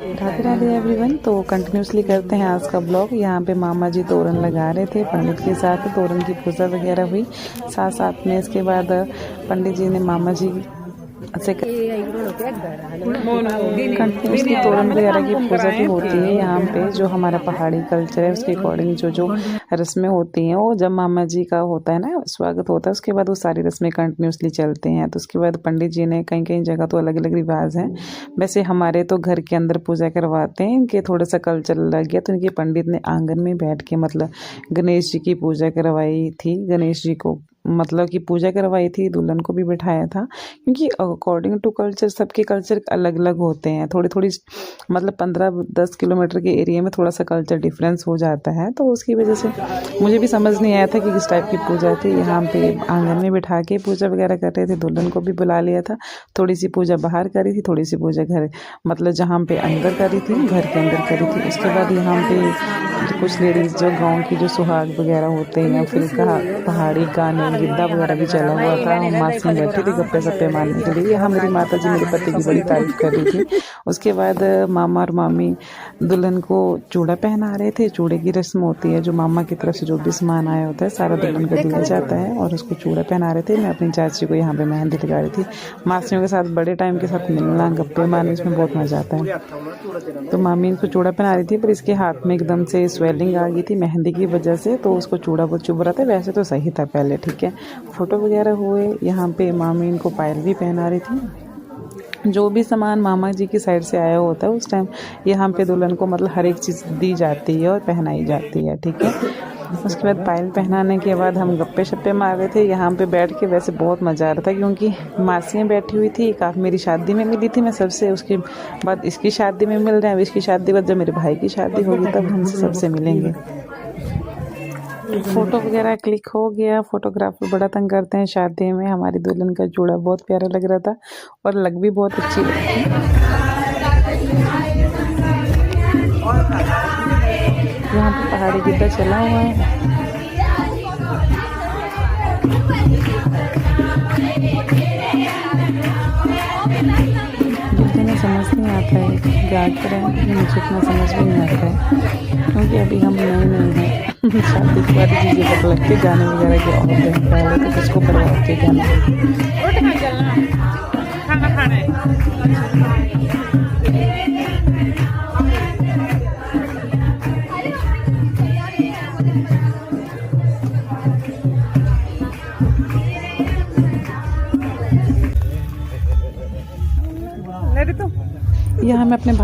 Radhe Radhe everyone. तो continuously करते हैं आज का ब्लॉग। यहाँ पे मामा जी तोरण लगा रहे थे पंडित के साथ, तोरण की पूजा वगैरह हुई साथ साथ में। इसके बाद पंडित जी ने मामा जी से कंटिन्यूसली तोरण वगैरह की पूजा भी होती है यहाँ पे। जो हमारा पहाड़ी कल्चर है उसके अकॉर्डिंग जो रस्में होती हैं, वो जब मामा जी का होता है ना स्वागत होता है, उसके बाद वो सारी रस्में कंटिन्यूसली चलते हैं। तो उसके बाद पंडित जी ने कहीं कहीं जगह तो अलग अलग रिवाज हैं। वैसे हमारे तो घर के अंदर पूजा करवाते हैं, इनके थोड़ा सा कल्चर अलग गया। तो इनके पंडित ने आंगन में बैठ के मतलब गणेश जी की पूजा करवाई थी। गणेश जी को मतलब कि पूजा करवाई थी, दुल्हन को भी बिठाया था। क्योंकि अकॉर्डिंग टू कल्चर सबके कल्चर अलग अलग होते हैं। थोड़ी थोड़ी मतलब 15-10 किलोमीटर के एरिया में थोड़ा सा कल्चर डिफरेंस हो जाता है। तो उसकी वजह से मुझे भी समझ नहीं आया था कि किस टाइप की पूजा थी। यहाँ पे आंगन में बिठा के पूजा वगैरह कर रहे थे, दुल्हन को भी बुला लिया था। थोड़ी सी पूजा बाहर करी थी, थोड़ी सी पूजा घर मतलब जहाँ पे अंदर करी थी, घर के अंदर करी थी। उसके बाद यहाँ पे कुछ लेडीज़ जो गाँव की जो सुहाग वगैरह होते हैं, फिर कहा पहाड़ी गाने गिद्दा वगैरह भी चला हुआ था। मासी बैठी थी गप्पे सप्पे मारने के लिए। यहाँ मेरी माता जी मेरे पति की बड़ी तारीफ कर रही थी। उसके बाद मामा और मामी दुल्हन को चूड़ा पहना रहे थे। चूड़े की रस्म होती है, जो मामा की तरफ से जो भी सामान आया होता है सारा दुल्हन को दिया जाता है, और उसको चूड़ा पहना रहे थे। मैं अपनी चाची को यहाँ पे मेहंदी लगा रही थी। मासियों के साथ बड़े टाइम के साथ मिलना गप्पे मारने इसमें बहुत मजा आता है। तो मामी इनको चूड़ा पहना रही थी, पर इसके हाथ में एकदम से स्वेलिंग आ गई थी मेहंदी की वजह से, तो उसको चूड़ा बहुत चुभ रहा था। वैसे तो सही था पहले, ठीक है। फोटो वगैरह हुए। यहाँ पे मामी इनको पायल भी पहना रही थी। जो भी सामान मामा जी की साइड से आया होता है उस टाइम यहाँ पे दुल्हन को मतलब हर एक चीज़ दी जाती है और पहनाई जाती है, ठीक है। उसके बाद पायल पहनाने के बाद हम गप्पे शप्पे मार रहे थे यहाँ पे बैठ के। वैसे बहुत मज़ा आ रहा था क्योंकि मासियाँ बैठी हुई थी। काफ़ी मेरी शादी में मिली थी मैं सबसे, उसके बाद इसकी शादी में मिल रहे हैं। अब इसकी शादी बाद जब मेरे भाई की शादी होगी तब हम सबसे मिलेंगे। फ़ोटो वगैरह क्लिक हो गया। फोटोग्राफर बड़ा तंग करते हैं शादी में। हमारी दुल्हन का जोड़ा बहुत प्यारा लग रहा था और लग भी बहुत अच्छी लगी थी। यहाँ पे पहाड़ी गिद्दा चला हुआ है। गिद्दे में समझ नहीं आता है क्या करें, मुझे इतना समझ भी नहीं आता है क्योंकि अभी हम नए हैं। शादी के बाद चीज़ें पता लगती है, गाने वगैरह के और दिन पहले तो किसको परवाह होती है गाने। यहाँ मैं अपने